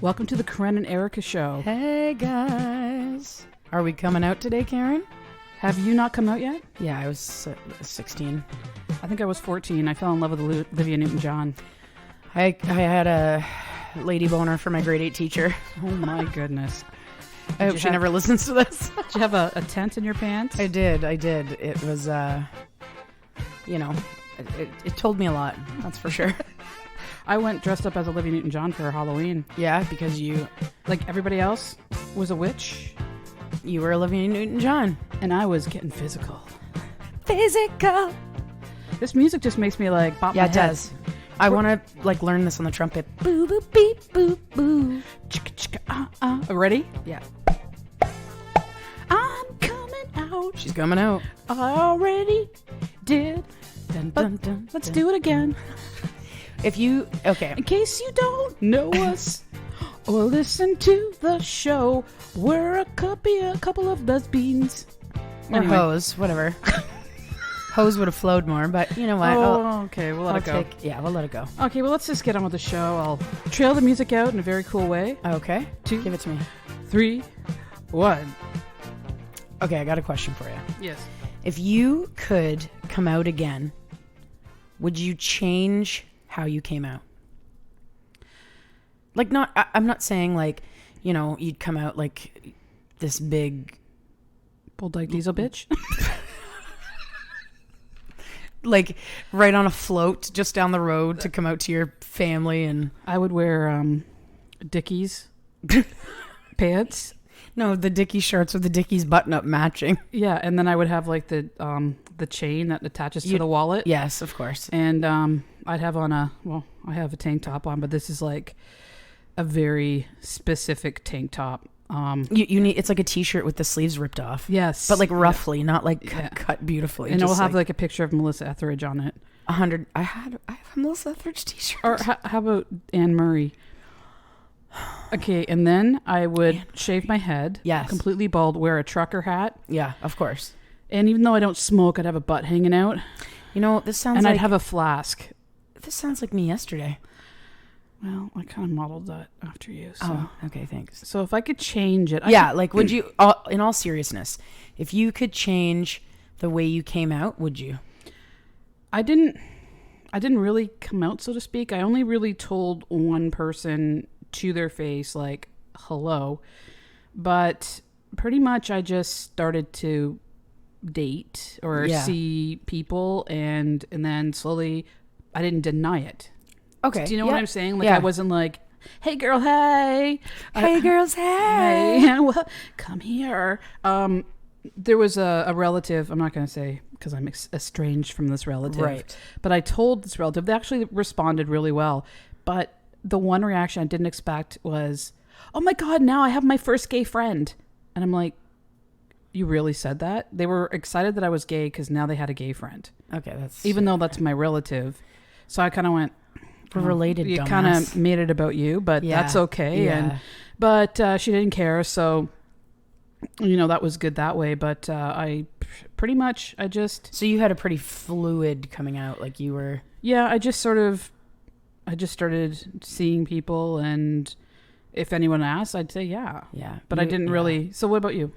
Welcome to the Kren and Erka show. Hey guys. Are we coming out today, Karen? Have you not come out yet? Yeah, I was 16. I think I was 14. I fell in love with Olivia Newton-John. I had a lady boner for my grade 8 teacher. Oh my goodness. I hope she never listens to this. Did you have a tent in your pants? I did. It was, it told me a lot, that's for sure. I went dressed up as Olivia Newton-John for Halloween. Yeah, because you, like everybody else, was a witch. you were Olivia Newton-John. And I was getting physical. Physical. This music just makes me like bop Yeah, my it head. does. I want to like learn this on the trumpet. Boo, boo, beep, boo, boo. Chicka, chicka, Ready? Yeah. I'm coming out. She's coming out. I already did. Dun, But dun, dun, let's dun. do it again. Okay. In case you don't know us or listen to the show, we're a couple of lesbians. Or Anyway. hose, whatever. Hose would have flowed more, but you know what? Okay, we'll let it go. We'll let it go. Okay, well, let's just get on with the show. I'll trail the music out in a very cool way. Okay. 2, Give it to me. 3, 1. Okay, I got a question for you. Yes. If you could come out again, would you change how you came out? Like, I'm not saying like, you'd come out like this big, Bull Dyke Diesel bitch. like right on a float just down the road to come out to your family and... I would wear Dickies pants. No, the Dickies shirts with the Dickies button-up matching. Yeah, and then I would have like the chain that attaches to the wallet. Yes, of course. And I'd have on I have a tank top on, but this is like a very specific tank top. You need, it's like a t-shirt with the sleeves ripped off. Yes. But like roughly, not like Yeah. cut beautifully. And just it'll have like a picture of Melissa Etheridge on it. 100. I have a Melissa Etheridge t-shirt. Or how about Anne Murray? Okay, and then I would shave my head. Yes. Completely bald, wear a trucker hat. Yeah, of course. And even though I don't smoke, I'd have a butt hanging out. This sounds And like... I'd have a flask. This sounds like me yesterday. Well, I kind of modeled that after you. So. Oh, okay, thanks. So if I could change it. Would you, in all seriousness, if you could change the way you came out, would you? I didn't really come out, so to speak. I only really told one person to their face, like, hello. But pretty much I just started to date or see people, and then slowly I didn't deny it. Okay. Do you know what I'm saying? Like, I wasn't like, hey girl, hey. Hey girls, hey. Well, come here. There was a relative, I'm not going to say because I'm estranged from this relative. Right. But I told this relative, they actually responded really well. But the one reaction I didn't expect was, oh my God, now I have my first gay friend. And I'm like, you really said that? They were excited that I was gay because now they had a gay friend. Okay, that's... Even though that's my relative. So I kind of went... We're related, You dumbass. kind of made it about you, but that's okay. Yeah. But she didn't care, so that was good that way. But I pretty much So you had a pretty fluid coming out, like you were... Yeah, I just started seeing people, and if anyone asked, I'd say yeah. Yeah. But I didn't really. So what about you?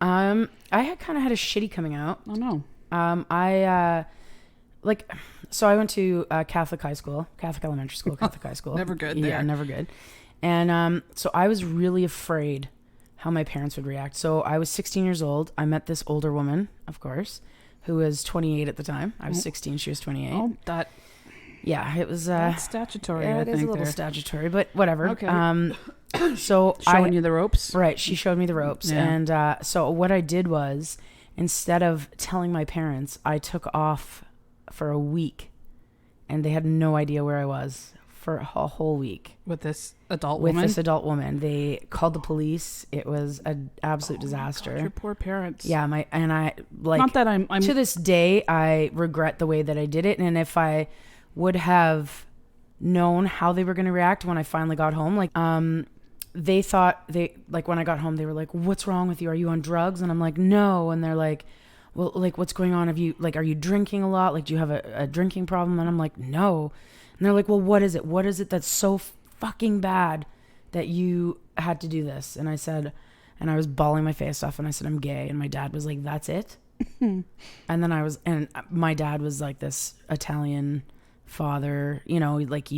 I had kind of had a shitty coming out. Oh no. So I went to Catholic high school, Catholic elementary school, Catholic high school. Never good Yeah, there. never good. And so I was really afraid how my parents would react. So I was 16 years old. I met this older woman, of course, who was 28 at the time. I was 16. She was 28. Oh, that. Yeah, it was... That's statutory. yeah, I it is think a little there. statutory, but whatever. Okay. So Showing you the ropes. Right, she showed me the ropes. Yeah. And so what I did was, instead of telling my parents, I took off for a week, and they had no idea where I was for a whole week. With this adult With woman. this adult woman. They called the police. It was an absolute disaster. God, your poor parents. Yeah, Not that I'm to this day, I regret the way that I did it. And if I would have known how they were going to react when I finally got home, they thought when I got home, they were like, what's wrong with you? Are you on drugs? And I'm like, no. And they're like, well, like, what's going on? Are you drinking a lot? Like, do you have a drinking problem? And I'm like, no. And they're like, well, what is it? What is it that's so fucking bad that you had to do this. And I said, and I was bawling my face off, and I said, I'm gay. And my dad was like, that's it. And then and my dad was like this Italian father, you know, like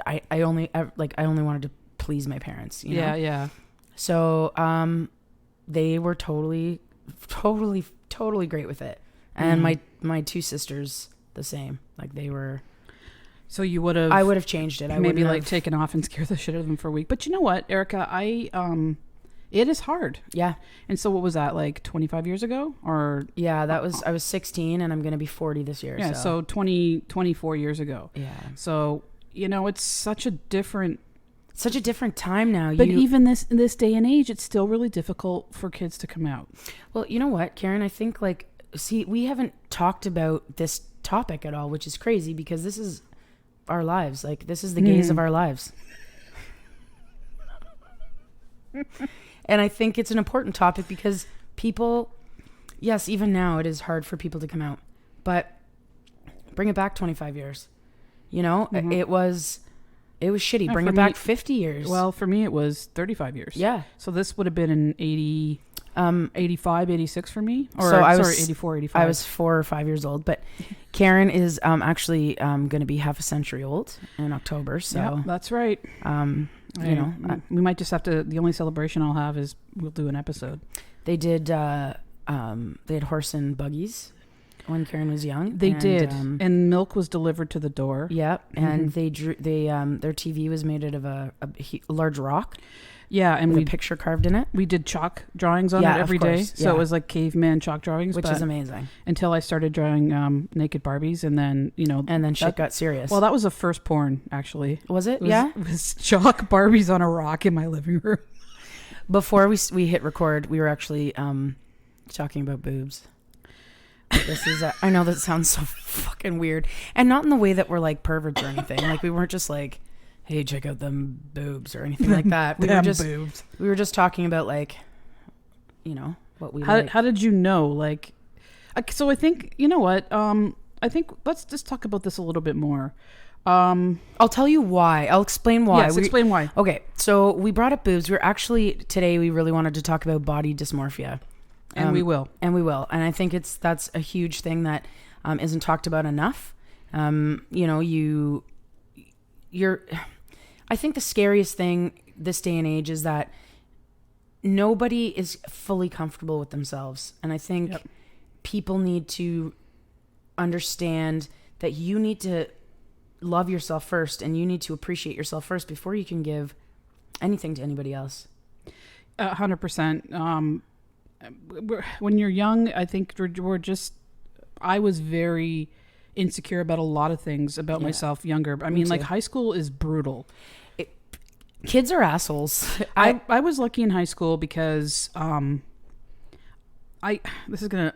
I only wanted to please my parents, you know? Yeah. So, they were totally great with it. And my two sisters, the same. Like they were. So you would have. I would have changed it. I maybe like taken off and scared the shit out of them for a week. But you know what, Erka, it is hard. Yeah. And so what was that, like 25 years ago? Or yeah, I was 16 and I'm going to be 40 this year. Yeah, so 24 years ago. Yeah. So, you know, it's such a different time now. But even in this day and age, it's still really difficult for kids to come out. Well, you know what, Karen, I think we haven't talked about this topic at all, which is crazy because this is our lives. Like this is the gaze of our lives. And I think it's an important topic because people, yes, even now it is hard for people to come out, but bring it back 25 years, you know, it was shitty. Bring it back 50 years. Well, for me, it was 35 years. Yeah. So this would have been in 85, 86 for me. Or, so 84, 85. I was 4 or 5 years old, but Karen is actually going to be half a century old in October. So yeah, that's right. You know, we might just have to. The only celebration I'll have is we'll do an episode. They did. They had horse and buggies when Karen was young. They did, and milk was delivered to the door. Yep, and they drew. Their TV was made out of a large rock. Yeah, and with a picture carved in it. We did chalk drawings on it every day. So it was like caveman chalk drawings, which is amazing. Until I started drawing naked Barbies, and then shit got serious. Well, that was the first porn, actually. Was it? It was chalk Barbies on a rock in my living room. Before we hit record, we were actually talking about boobs. This is I know that sounds so fucking weird, and not in the way that we're like perverts or anything. Like we weren't just like, hey, check out them boobs or anything like that. We were just talking about like, you know, what we like. How did you know? Like, so I think, you know what? I think let's just talk about this a little bit more. I'll tell you why. I'll explain why. Yes, explain why. Okay, so we brought up boobs. Today we really wanted to talk about body dysmorphia. And we will. And I think that's a huge thing that isn't talked about enough. You know, I think the scariest thing this day and age is that nobody is fully comfortable with themselves. And I think people need to understand that you need to love yourself first and you need to appreciate yourself first before you can give anything to anybody else. 100%. When you're young, I think I was very insecure about a lot of things about myself younger. I mean, like high school is brutal. Kids are assholes. I was lucky in high school because I'm just gonna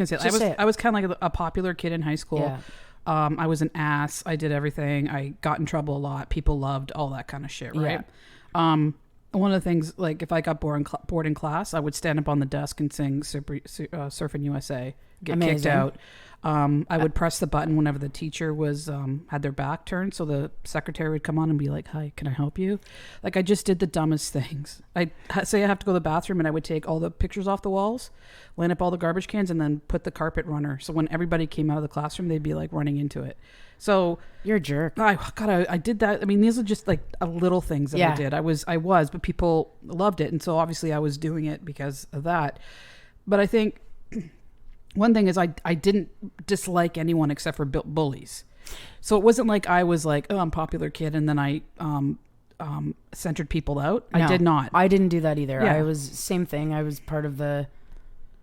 say it. I was kind of like a popular kid in high school. Yeah. I was an ass. I did everything. I got in trouble a lot. People loved all that kind of shit, right? Yeah. One of the things, like if I got bored in class, I would stand up on the desk and sing Surfing USA, get Amazing. kicked out. I would press the button whenever the teacher was had their back turned, so the secretary would come on and be like, "Hi, can I help you?" Like I just did the dumbest things. I say I have to go to the bathroom, and I would take all the pictures off the walls, line up all the garbage cans, and then put the carpet runner. So when everybody came out of the classroom, they'd be like running into it. So you're a jerk. I did that. I mean, these are just like little things that I did. I was, but people loved it, and so obviously I was doing it because of that. But I think one thing is I didn't dislike anyone except for bullies. So it wasn't like I was like, oh, I'm a popular kid, and then I centered people out. No, I did not. I didn't do that either. Yeah. I was same thing. I was part of the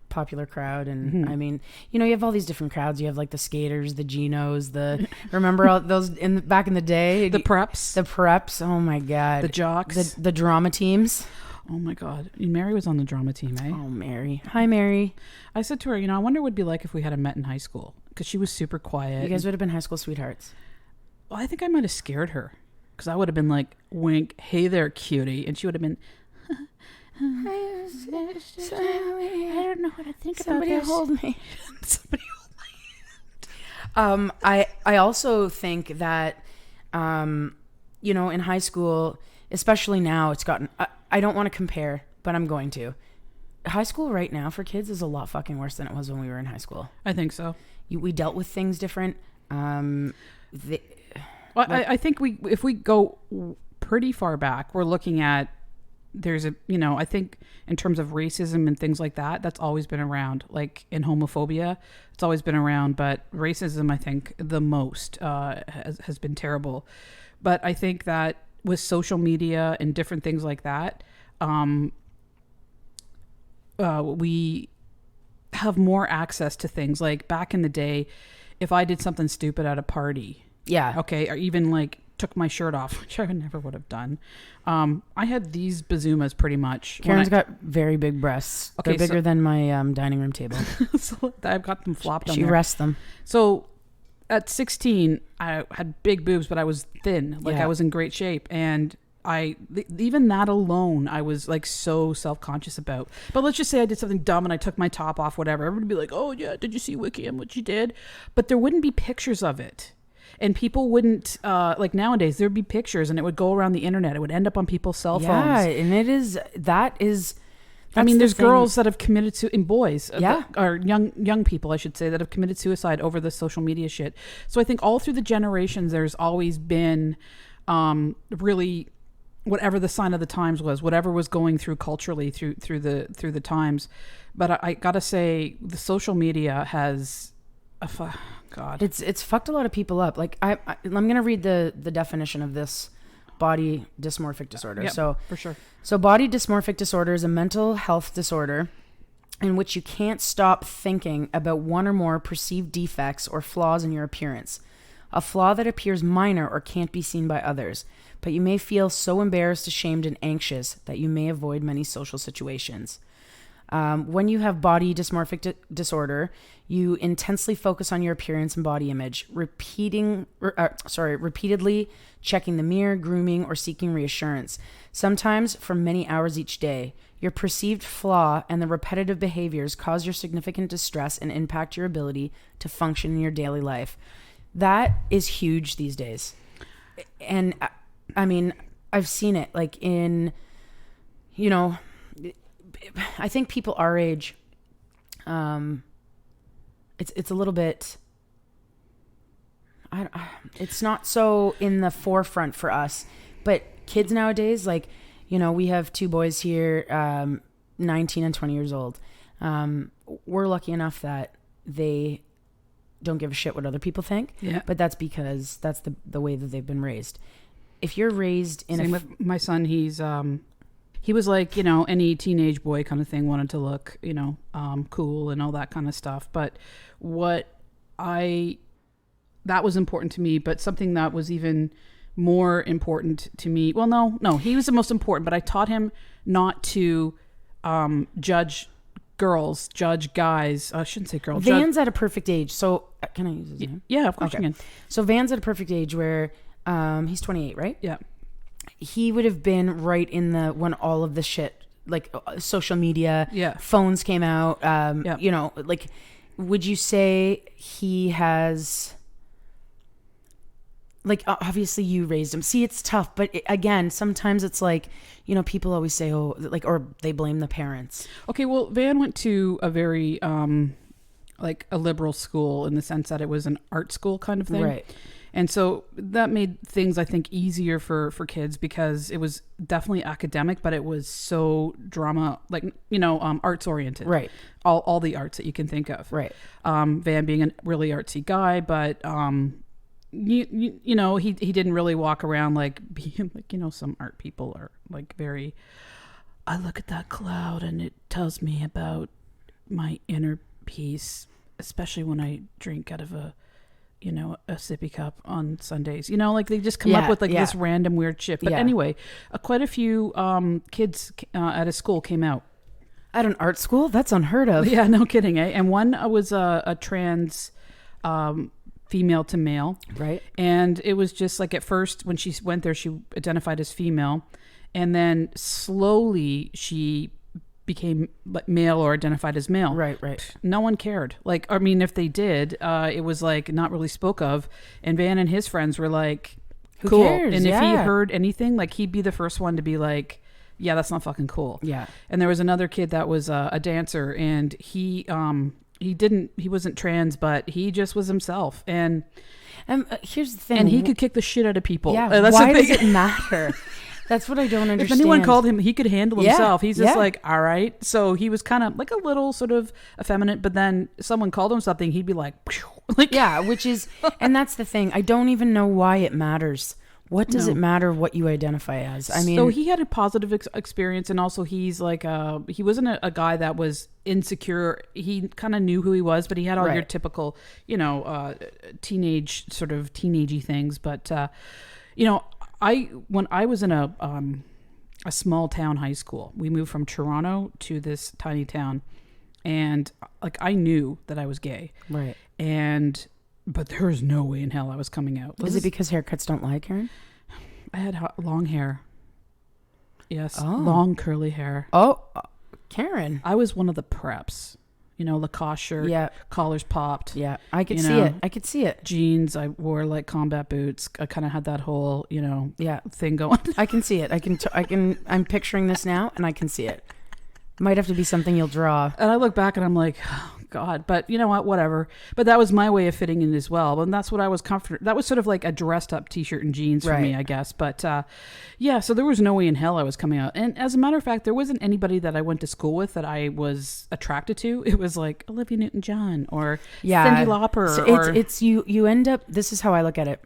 popular crowd, and I mean, you know, you have all these different crowds. You have like the skaters, the Genos, remember all those back in the day, the preps. Oh my god, the jocks, the drama teams. Oh my god, Mary was on the drama team, eh? Oh, Mary. Hi, Mary. I said to her, you know, I wonder what it'd be like if we had met in high school, because she was super quiet. You guys would have been high school sweethearts. Well, I think I might have scared her, because I would have been like, wink, hey there, cutie, and she would have been, I don't know what to think about this. Somebody hold me. Somebody hold my hand. I also think that, you know, in high school, especially now it's gotten, I don't want to compare, but I'm going to. High school right now for kids is a lot fucking worse than it was when we were in high school. I think so. We dealt with things different. I think if we go pretty far back, we're looking at, there's a, I think in terms of racism and things like that, that's always been around. Like in homophobia, it's always been around, but racism, I think the most has been terrible. But I think that with social media and different things like that, we have more access to things. Like back in the day, if I did something stupid at a party, okay, or even like took my shirt off, which I never would have done, I had these bazoomas pretty much. Karen's got very big breasts. Okay, they're bigger than my dining room table. So I've got them flopped on there. She rests them. So at 16, I had big boobs, but I was thin. Like I was in great shape, and even that alone, I was like so self-conscious about. But let's just say I did something dumb and I took my top off, whatever. Everybody would be like, "Oh yeah, did you see Wiki and what you did?" But there wouldn't be pictures of it. And people wouldn't, like nowadays, there'd be pictures and it would go around the internet. It would end up on people's cell phones. Yeah, and I mean, there's girls that have committed to, and boys, yeah, or young people, I should say, that have committed suicide over the social media shit. So I think all through the generations, there's always been really whatever the sign of the times was, whatever was going through culturally through the times. But I gotta say, the social media has, God, it's fucked a lot of people up. Like I'm gonna read the definition of this body dysmorphic disorder. Yep, so for sure. So body dysmorphic disorder is a mental health disorder in which you can't stop thinking about one or more perceived defects or flaws in your appearance. A flaw that appears minor or can't be seen by others, but you may feel so embarrassed, ashamed, and anxious that you may avoid many social situations. When you have body dysmorphic disorder, you intensely focus on your appearance and body image, repeatedly checking the mirror, grooming, or seeking reassurance, sometimes for many hours each day. Your perceived flaw and the repetitive behaviors cause your significant distress and impact your ability to function in your daily life. That is huge these days. And I mean, I've seen it like in, I think people our age, it's a little bit, it's not so in the forefront for us, but kids nowadays, like, we have two boys here, 19 and 20 years old. We're lucky enough that they don't give a shit what other people think, but that's because that's the way that they've been raised. If you're raised in Same with my son, he was like, any teenage boy kind of thing, wanted to look, cool and all that kind of stuff. But that was important to me, but something that was even more important to me. Well, no, he was the most important, but I taught him not to judge girls, judge guys. I shouldn't say girls. Van's at a perfect age. So can I use his name? Yeah, of course you can. So Van's at a perfect age where he's 28, right? Yeah. He would have been right in when all of the shit, like social media, phones came out. Like, would you say he has, like, obviously you raised him. See, it's tough, but again, sometimes it's like, people always say, oh, like, or they blame the parents. Okay, well, Van went to a very, like a liberal school in the sense that it was an art school kind of thing. Right. And so that made things, I think, easier for kids because it was definitely academic, but it was so drama, like, arts oriented. Right. All the arts that you can think of. Right. Van being a really artsy guy, but, he didn't really walk around like being like, some art people are like very, I look at that cloud and it tells me about my inner peace, especially when I drink out of a sippy cup on Sundays, like they just come up with like this random weird shit. But anyway, quite a few kids at a school came out. At an art school? That's unheard of. Yeah, no kidding. And one was a trans female to male. Right. And it was just like at first when she went there, she identified as female. And then slowly she became male or identified as male. Right. No one cared. Like, I mean, if they did, it was like not really spoke of. And Van and his friends were like, Who cool. cares? And if he heard anything, like, he'd be the first one to be like, yeah, that's not fucking cool. Yeah. And there was another kid that was a dancer, and he wasn't trans, but he just was himself. And here's the thing. And he could kick the shit out of people. Yeah. Why does it matter? That's what I don't understand. If anyone called him, he could handle himself. He's just like, all right. So he was kind of like a little sort of effeminate, but then someone called him something, he'd be like, like yeah, which is, and that's the thing. I don't even know why it matters. What does it matter what you identify as? I mean, so he had a positive experience, and also he's like, he wasn't a guy that was insecure. He kind of knew who he was, but he had all your typical, teenagey things. But when I was in a small town high school, we moved from Toronto to this tiny town, and like I knew that I was gay, right? But there was no way in hell I was coming out. Is it because haircuts don't lie, Karen? I had long hair. Yes, long curly hair. Oh, Karen. I was one of the preps. Lacoste shirt, collars popped. Yeah, I could see it. I could see it. Jeans, I wore like combat boots. I kind of had that whole, thing going. I can see it. I'm picturing this now, and I can see it. Might have to be something you'll draw. And I look back and I'm like, oh God, but you know what, whatever. But that was my way of fitting in as well. And that's what I was comfortable. That was sort of like a dressed up t-shirt and jeans for me, I guess. But so there was no way in hell I was coming out. And as a matter of fact, there wasn't anybody that I went to school with that I was attracted to. It was like Olivia Newton-John or Cyndi Lauper. So it's you end up, this is how I look at it.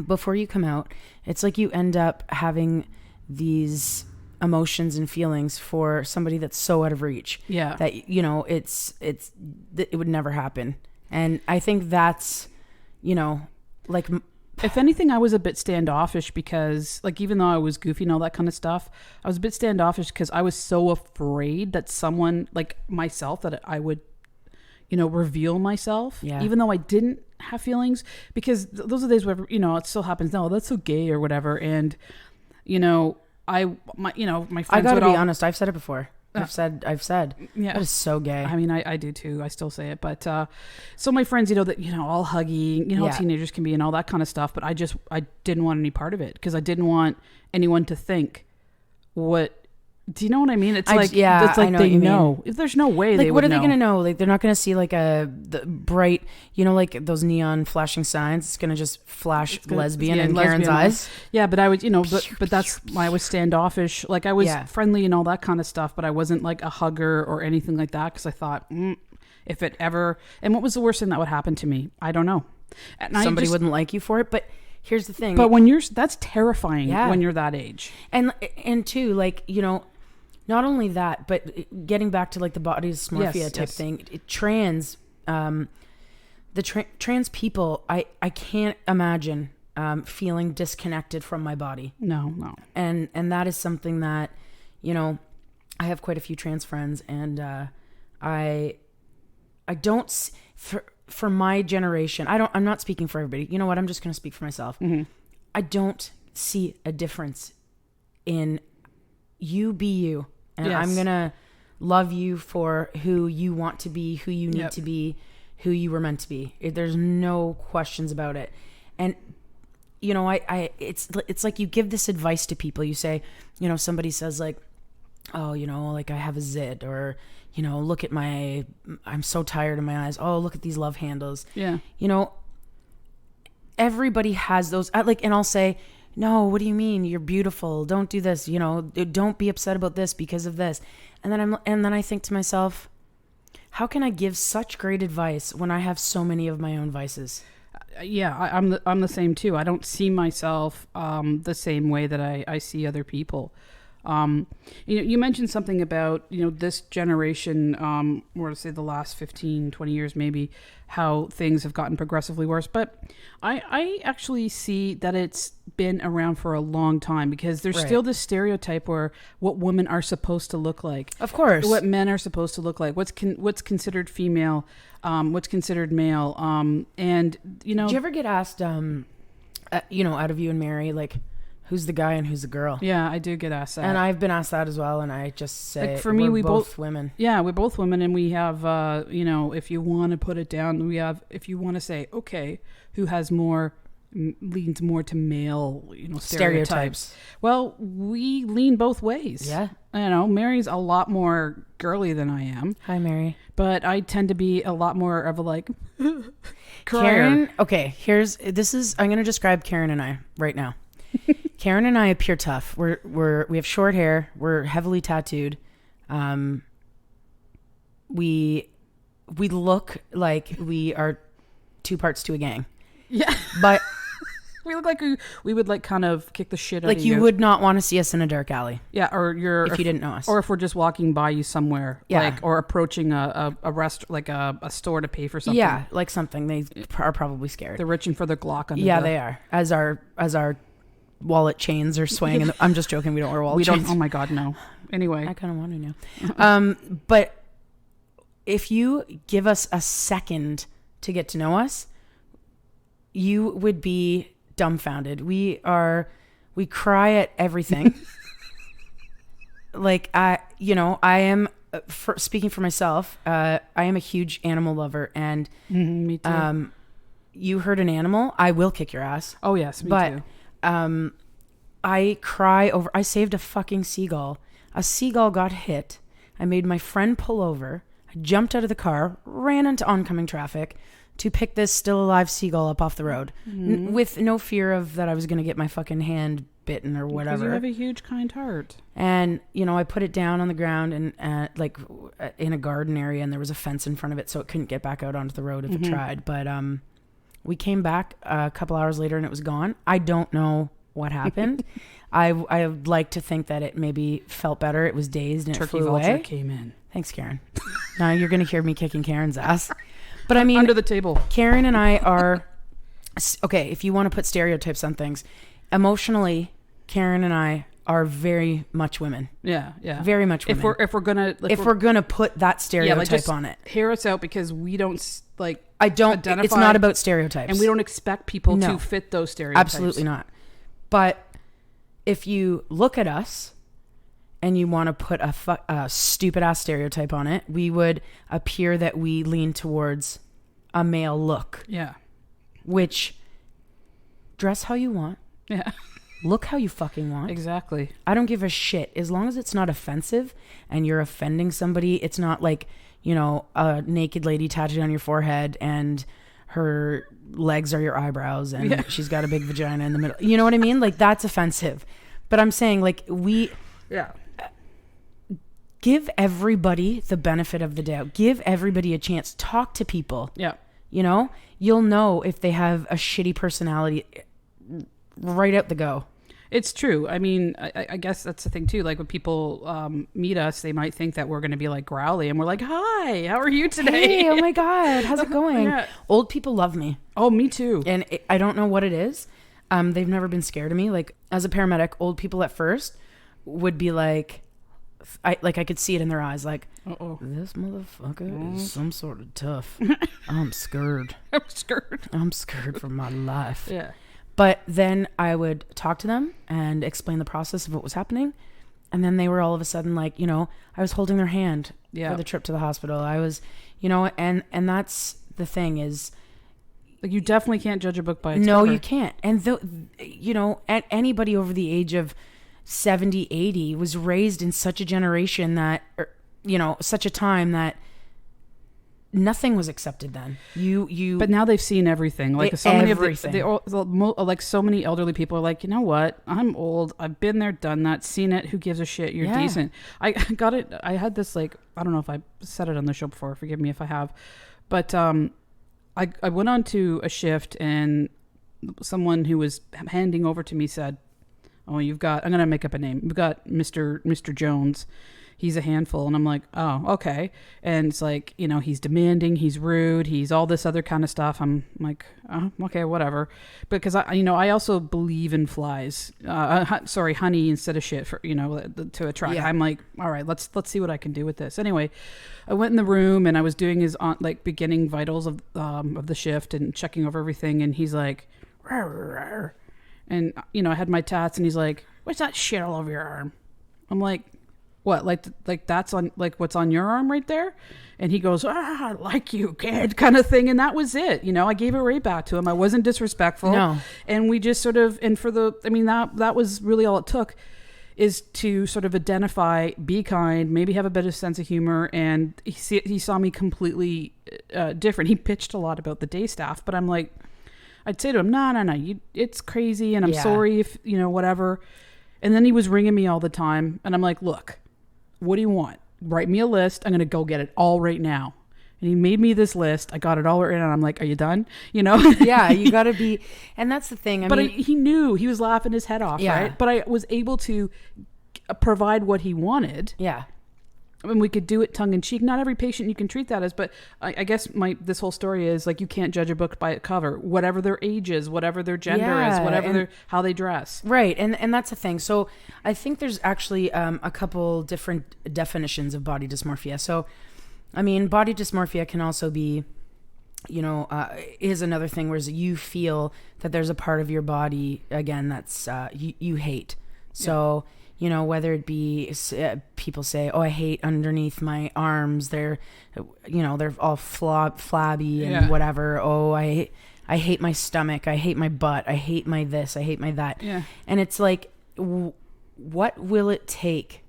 Before you come out, it's like you end up having these emotions and feelings for somebody that's so out of reach that it would never happen. And I think that's like, if anything, I was a bit standoffish because, like, even though I was goofy and all that kind of stuff, I was a bit standoffish because I was so afraid that someone like myself, that I would reveal myself, even though I didn't have feelings, because those are the days where it still happens. No, that's so gay or whatever. And my friends, I gotta be honest, I've said it before. I've said that is so gay. I mean, I do too. I still say it. But so my friends, all huggy, how teenagers can be and all that kind of stuff. But I didn't want any part of it because I didn't want anyone to think what. Do you know what I mean? It's like it's like they know. If there's no way, like, they what would are they gonna know? Like, they're not gonna see like the bright, like those neon flashing signs. It's gonna just flash lesbian in Karen's eyes. Yeah, but I would, but that's why I was standoffish. Like, I was friendly and all that kind of stuff, but I wasn't like a hugger or anything like that because I thought, if it ever, and what was the worst thing that would happen to me? I don't know. And somebody wouldn't like you for it, but. Here's the thing. But that's terrifying when you're that age. And too, like, not only that, but getting back to like the body dysmorphia type thing, trans people, I can't imagine feeling disconnected from my body. No. And that is something that, I have quite a few trans friends, and I don't for my generation, I'm not speaking for everybody. You know what? I'm just going to speak for myself. Mm-hmm. I don't see a difference in you be you. And I'm going to love you for who you want to be, who you need to be, who you were meant to be. There's no questions about it. And, it's like you give this advice to people. You say, somebody says like, oh, like I have a zit, or, look at I'm so tired of my eyes. Oh, look at these love handles. Yeah. Everybody has those, and I'll say, no, what do you mean? You're beautiful. Don't do this. Don't be upset about this because of this. And then I think to myself, how can I give such great advice when I have so many of my own vices? I'm the same too. I don't see myself the same way that I see other people. You mentioned something about, this generation, or to say the last 15, 20 years, maybe, how things have gotten progressively worse. But I actually see that it's been around for a long time, because there's still this stereotype where what women are supposed to look like. Of course. What men are supposed to look like. What's considered female, what's considered male. And, Do you ever get asked, out of you and Mary, like, who's the guy and who's the girl? Yeah, I do get asked that. And I've been asked that as well, and I just say, like, for me, we both women. Yeah, we're both women, and we have, if you want to put it down, if you want to say, okay, who has more leans more to male, stereotypes. Well, we lean both ways. Yeah. Mary's a lot more girly than I am. Hi, Mary. But I tend to be a lot more of a like Karen. Okay, I'm going to describe Karen and I right now. Karen and I appear tough. We have short hair. We're heavily tattooed. We look like we are two parts to a gang. Yeah. But we look like we would like kind of kick the shit out like of you. You would not want to see us in a dark alley. Yeah, if you didn't know us. Or if we're just walking by you somewhere. Yeah. Like, or approaching a store to pay for something. Yeah, like something. They are probably scared. They're reaching for their Glock under Yeah, they are. As our wallet chains are swaying. I'm just joking. We don't wear wallet chains. Oh my God, no. Anyway. I kind of want to know. But if you give us a second to get to know us, you would be dumbfounded. We cry at everything. Like I am, speaking for myself, I am a huge animal lover, and me too. You hurt an animal, I will kick your ass. Oh yes, me too. I cry over. I saved a fucking seagull. A seagull got hit. I made my friend pull over. I jumped out of the car, ran into oncoming traffic to pick this still alive seagull up off the road, with no fear of that I was going to get my fucking hand bitten or whatever. Because you have a huge kind heart. And I put it down on the ground and like in a garden area, and there was a fence in front of it, so it couldn't get back out onto the road if it tried. But we came back a couple hours later and it was gone. I don't know what happened. I would like to think that it maybe felt better. It was dazed and Turkey it flew vulture away. came in. Thanks, Karen. Now you're going to hear me kicking Karen's ass. But I mean, under the table. Karen and I are okay. If you want to put stereotypes on things, emotionally, Karen and I are very much women. Yeah, very much women. If we're gonna put that stereotype on it, hear us out, because we don't like. I don't. Identify, it's not about stereotypes, and we don't expect people to fit those stereotypes. Absolutely not. But if you look at us and you want to put a stupid ass stereotype on it, we would appear that we lean towards a male look. Yeah. Which, dress how you want. Yeah. Look how you fucking want. Exactly. I don't give a shit. As long as it's not offensive and you're offending somebody, it's not like, a naked lady tattooed on your forehead and her legs are your eyebrows and she's got a big vagina in the middle. You know what I mean? Like, that's offensive. But I'm saying, like, give everybody the benefit of the doubt. Give everybody a chance. Talk to people. Yeah. You'll know if they have a shitty personality right out the go. It's true. I mean, I guess that's the thing too. Like when people meet us, they might think that we're going to be like growly, and we're like, "Hi, how are you today? Hey, oh my God, how's it going?" Yeah. Old people love me. Oh, me too. And I don't know what it is. They've never been scared of me. Like as a paramedic, old people at first would be like, I could see it in their eyes, like, this motherfucker is some sort of tough. I'm scared. I'm scared for my life. Yeah. But then I would talk to them and explain the process of what was happening. And then they were all of a sudden like, I was holding their hand for the trip to the hospital. I was, and that's the thing is, like, you definitely can't judge a book by its cover. No, cover. you can't. And anybody over the age of 70, 80 was raised in such a generation that, such a time that nothing was accepted then. But now they've seen everything. Like so many like so many elderly people are like, you know what? I'm old. I've been there, done that, seen it. Who gives a shit? You're decent. I got it. I had this, like, I don't know if I said it on the show before. Forgive me if I have. But I went on to a shift, and someone who was handing over to me said, "Oh, I'm gonna make up a name. We've got Mr. Jones. He's a handful." And I'm like, "Oh, okay." And it's like, he's demanding, he's rude, he's all this other kind of stuff. I'm like, "Oh, okay, whatever." Because I also believe in flies. Honey instead of shit for, to attract. Yeah. I'm like, all right, let's see what I can do with this. Anyway, I went in the room and I was doing his beginning vitals of the shift and checking over everything. And he's like, "Rawr, rawr." And I had my tats, and he's like, "What's that shit all over your arm?" I'm like, What, like that's on, like what's on your arm right there? And he goes, I like you, kid, kind of thing. And that was it. You know, I gave it right back to him. I wasn't disrespectful. No. And we just sort of, and for the, I mean, that was really all it took, is to sort of identify, be kind, maybe have a bit of sense of humor. And he saw me completely different. He pitched a lot about the day staff, but I'm like, I'd say to him, no, it's crazy. And I'm sorry if, you know, whatever. And then he was ringing me all the time. And I'm like, look, what do you want? Write me a list. I'm going to go get it all right now. And he made me this list. I got it all written. And I'm like, are you done? You know? Yeah, you got to be. And that's the thing. But he knew. He was laughing his head off, right? But I was able to provide what he wanted. Yeah. I mean, we could do it tongue in cheek. Not every patient you can treat that as, but I guess this whole story is like, you can't judge a book by its cover, whatever their age is, whatever their gender is, whatever how they dress. Right. And that's the thing. So I think there's actually a couple different definitions of body dysmorphia. So, I mean, body dysmorphia can also be, you know, is another thing where you feel that there's a part of your body, again, that's you hate. So, you know, whether it be people say, oh, I hate underneath my arms. They're, you know, they're all flabby and whatever. Oh, I hate my stomach. I hate my butt. I hate my this. I hate my that. Yeah. And it's like, what will it take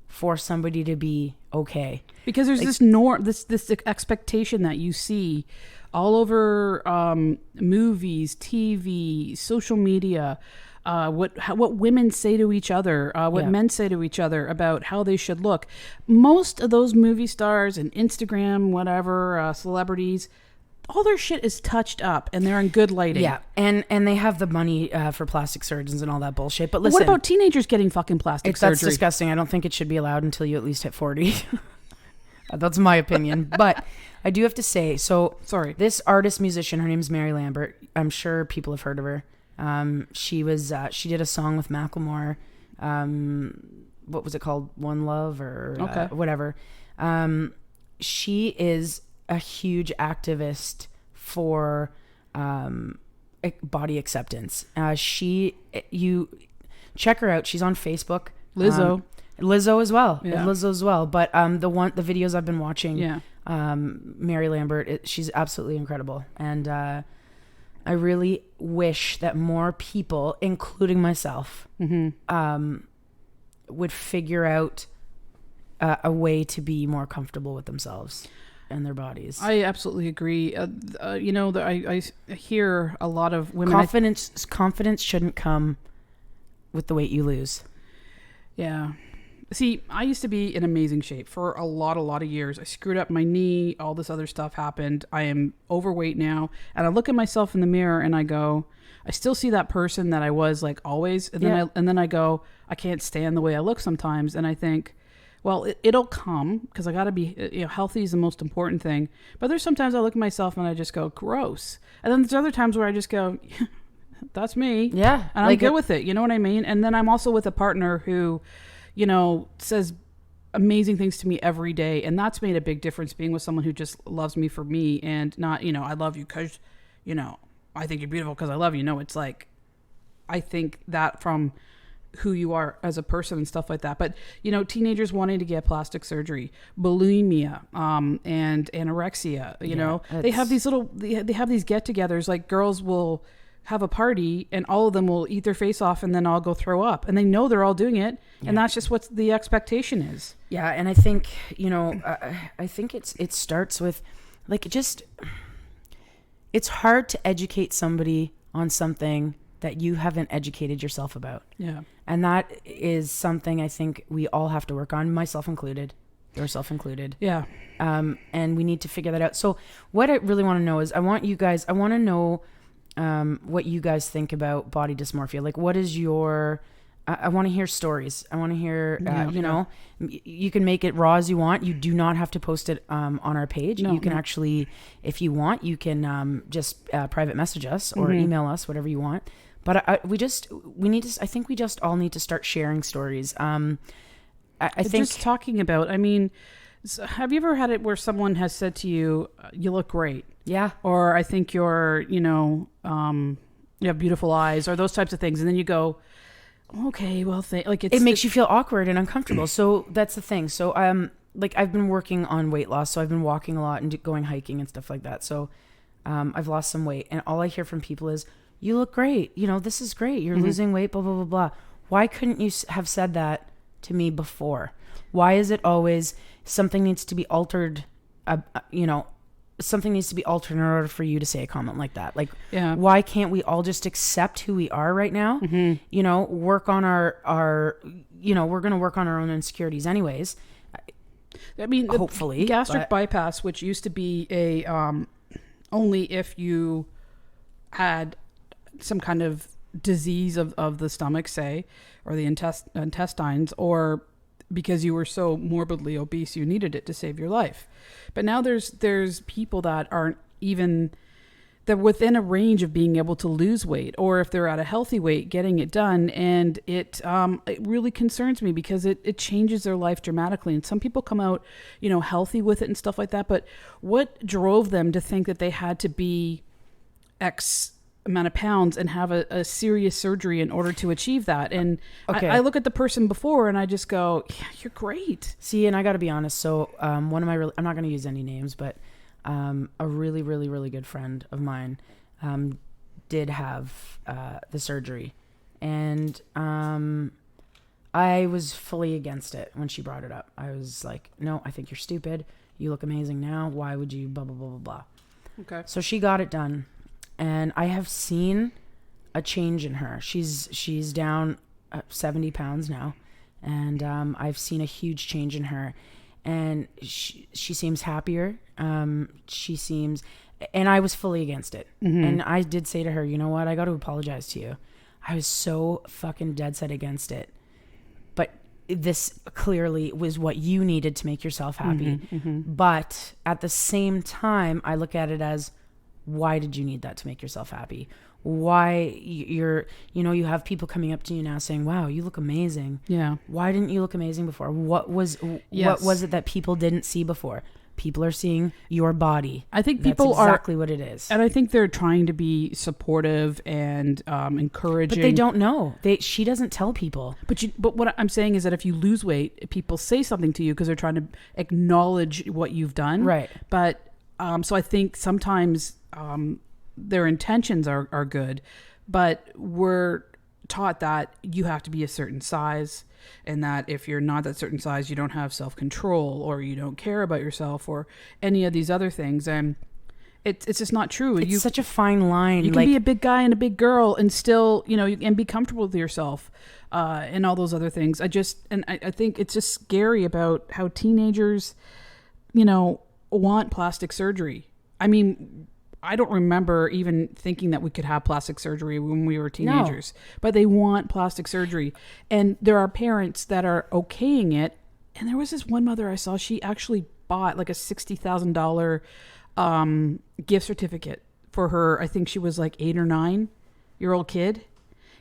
for somebody to be okay? Because there's this norm, this expectation that you see all over movies, TV, social media. What women say to each other, what men say to each other about how they should look. Most of those movie stars and Instagram, whatever, celebrities, all their shit is touched up and they're in good lighting. Yeah, and they have the money for plastic surgeons and all that bullshit. But listen, what about teenagers getting fucking plastic surgery? That's disgusting. I don't think it should be allowed until you at least hit 40. That's my opinion. But I do have to say, this artist musician, her name's Mary Lambert. I'm sure people have heard of her. She did a song with Macklemore. What was it called? One Love or whatever. She is a huge activist for body acceptance. You check her out. She's on Facebook. Lizzo as well. Yeah. Lizzo as well. But the videos I've been watching, Mary Lambert, she's absolutely incredible. And I really wish that more people, including myself, would figure out a way to be more comfortable with themselves and their bodies. I absolutely agree. You know, I hear a lot of women. Confidence shouldn't come with the weight you lose. Yeah. See, I used to be in amazing shape for a lot of years. I screwed up my knee. All this other stuff happened. I am overweight now. And I look at myself in the mirror and I go, I still see that person that I was like always. And then I go, I can't stand the way I look sometimes. And I think, well, it'll come because I got to be, you know, healthy is the most important thing. But there's sometimes I look at myself and I just go, gross. And then there's other times where I just go, that's me. Yeah. And I'm good with it. You know what I mean? And then I'm also with a partner who, you know, says amazing things to me every day. And that's made a big difference, being with someone who just loves me for me and not, you know, I love you because, you know, I think you're beautiful because I love you. No, it's like, I think that from who you are as a person and stuff like that. But, you know, teenagers wanting to get plastic surgery, bulimia, and anorexia, you know, they have these they have these get-togethers. Like, girls will have a party and all of them will eat their face off and then all go throw up, and they know they're all doing it, and that's just what the expectation is. Yeah. And I think, you know, I think it starts with like, it's hard to educate somebody on something that you haven't educated yourself about. Yeah. And that is something I think we all have to work on, myself included, yourself included. Yeah. And we need to figure that out. So what I really want to know is I want to know what you guys think about body dysmorphia. Like, what is your, I want to hear stories. I want to hear, you know, you can make it raw as you want. You do not have to post it on our page. You can actually, if you want, you can just private message us or email us, whatever you want. But I think we just all need to start sharing stories. I think just talking about, I mean, have you ever had it where someone has said to you, you look great? Yeah. Or I think you're, you know, you have beautiful eyes, or those types of things. And then you go, okay, well, It makes you feel awkward and uncomfortable. So that's the thing. So like I've been working on weight loss. So I've been walking a lot and going hiking and stuff like that. So I've lost some weight, and all I hear from people is, "You look great. You know, this is great. You're losing weight. Blah blah blah blah." Why couldn't you have said that to me before? Why is it always something needs to be altered? You know, something needs to be altered in order for you to say a comment like that. Like, why can't we all just accept who we are right now? You know, work on our you know, we're going to work on our own insecurities anyways. I mean, hopefully, gastric bypass, which used to be a only if you had some kind of disease of the stomach, say, or the intestines, or because you were so morbidly obese you needed it to save your life. But now there's people that aren't even, they're within a range of being able to lose weight, or if they're at a healthy weight, getting it done. And it really concerns me because it changes their life dramatically. And some people come out, you know, healthy with it and stuff like that. But what drove them to think that they had to be X amount of pounds and have a serious surgery in order to achieve that? And I look at the person before and I just go, yeah, you're great. See, and I got to be honest. So one of my, I'm not going to use any names, but a really, really, really good friend of mine did have the surgery. And I was fully against it when she brought it up. I was like, no, I think you're stupid. You look amazing now. Why would you blah, blah, blah, blah, blah. Okay. So she got it done. And I have seen a change in her. She's down 70 pounds now. And I've seen a huge change in her. And she seems happier. She seems... And I was fully against it. And I did say to her, you know what? I got to apologize to you. I was so fucking dead set against it. But this clearly was what you needed to make yourself happy. But at the same time, I look at it as... Why did you need that to make yourself happy? Why you have people coming up to you now saying, wow, you look amazing. Yeah. Why didn't you look amazing before? What was it that people didn't see before? People are seeing your body. I think that's people exactly what it is. And I think they're trying to be supportive and encouraging. But they don't know. She doesn't tell people. But what I'm saying is that if you lose weight, people say something to you because they're trying to acknowledge what you've done. Right. But so I think sometimes their intentions are good, but we're taught that you have to be a certain size, and that if you're not that certain size, you don't have self-control, or you don't care about yourself, or any of these other things. And it's just not true. It's such a fine line. You can be a big guy and a big girl and still, and be comfortable with yourself, and all those other things. I think it's just scary about how teenagers, want plastic surgery. I mean, I don't remember even thinking that we could have plastic surgery when we were teenagers, but they want plastic surgery. And there are parents that are okaying it. And there was this one mother I saw, she actually bought like a $60,000 gift certificate for her. I think she was like 8 or 9-year-old kid,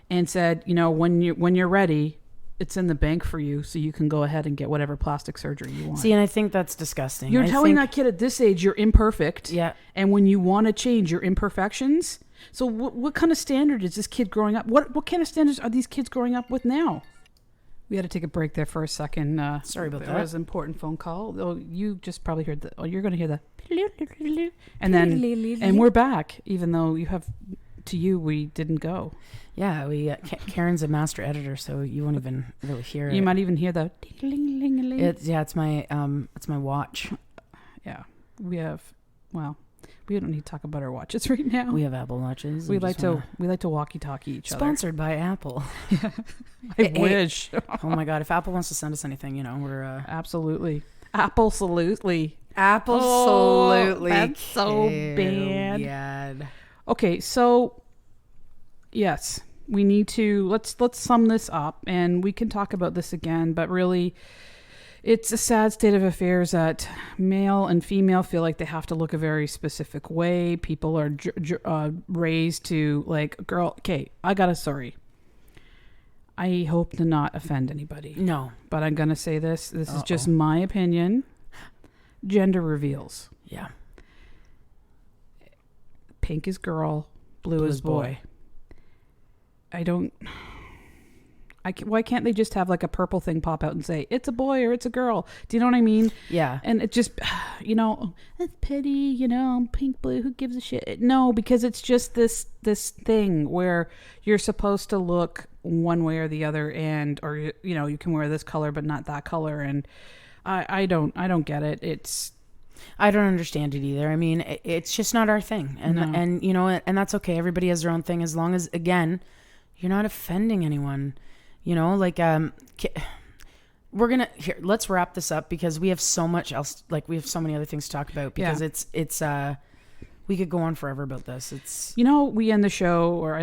and said, when you're ready, it's in the bank for you, so you can go ahead and get whatever plastic surgery you want. See, and I think that's disgusting. You're telling that kid at this age you're imperfect. Yeah. And when you want to change your imperfections, so what kind of standard is this kid growing up? What kind of standards are these kids growing up with now? We had to take a break there for a second. Sorry about that. There was an important phone call. Oh, you just probably heard the. Oh, you're going to hear the. And we're back, even though we didn't go. Yeah, Karen's a master editor, so you won't even really hear it. You might even hear the It's my watch. Yeah, we don't need to talk about our watches right now. We have Apple watches. We like to walkie-talkie each other. Sponsored by Apple. I wish. Oh my God, if Apple wants to send us anything, we're absolutely. Absolutely. Absolutely. That's so bad. Okay, so yes, we need to let's sum this up, and we can talk about this again, but really it's a sad state of affairs that male and female feel like they have to look a very specific way. People are raised to like, girl, okay, I got a story. I hope to not offend anybody. No. But I'm going to say this. This is just my opinion. Gender reveals. Yeah. Pink is girl, blue is boy. I Why can't they just have like a purple thing pop out and say it's a boy or it's a girl? Do you know what I mean? Yeah. And it just, it's pretty, pink, blue, who gives a shit? No, because it's just this thing where you're supposed to look one way or the other, or you can wear this color but not that color, and I don't get it. I don't understand it either. I mean, it's just not our thing, and No. and that's okay. Everybody has their own thing, as long as, again, you're not offending anyone. Let's wrap this up, because we have so much else. Like, we have so many other things to talk about, because it's we could go on forever about this. It's, we end the show,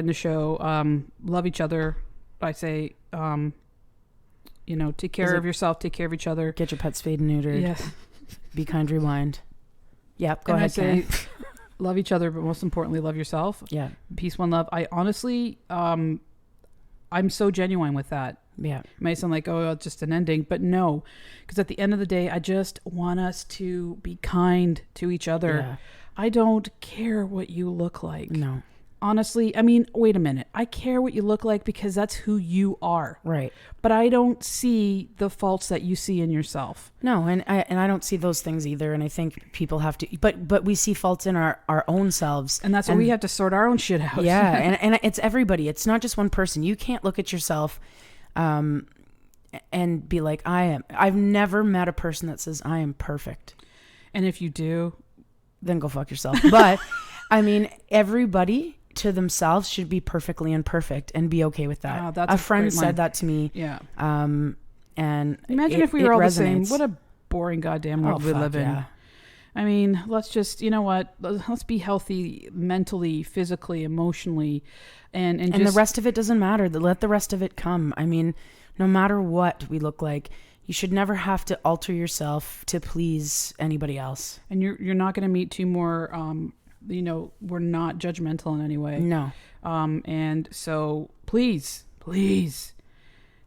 love each other. I say, take care of yourself, take care of each other. Get your pets spayed and neutered. Yes. Be kind, rewind. Yep. Go and ahead. I say, Karen. love each other, but most importantly, love yourself. Yeah. Peace, one love. I honestly, I'm so genuine with that. Yeah. It may sound like, it's just an ending, but no, because at the end of the day, I just want us to be kind to each other. Yeah. I don't care what you look like. No. Honestly, I mean, wait a minute. I care what you look like because that's who you are. Right. But I don't see the faults that you see in yourself. No, and I don't see those things either. And I think people have to, but we see faults in our own selves. And that's why we have to sort our own shit out. Yeah. and it's everybody. It's not just one person. You can't look at yourself and be like, I've never met a person that says I am perfect. And if you do, then go fuck yourself. But I mean, everybody to themselves should be perfectly imperfect and be okay with that. That's a friend said that to me. Yeah. And imagine if we were all resonates. the same. What a boring goddamn world we live in. Yeah. I mean, let's just, let's be healthy mentally, physically, emotionally, and just, the rest of it doesn't matter. Let the rest of it come. I mean, no matter what we look like, you should never have to alter yourself to please anybody else. And you're not going to meet two more. We're not judgmental in any way. No. And so please,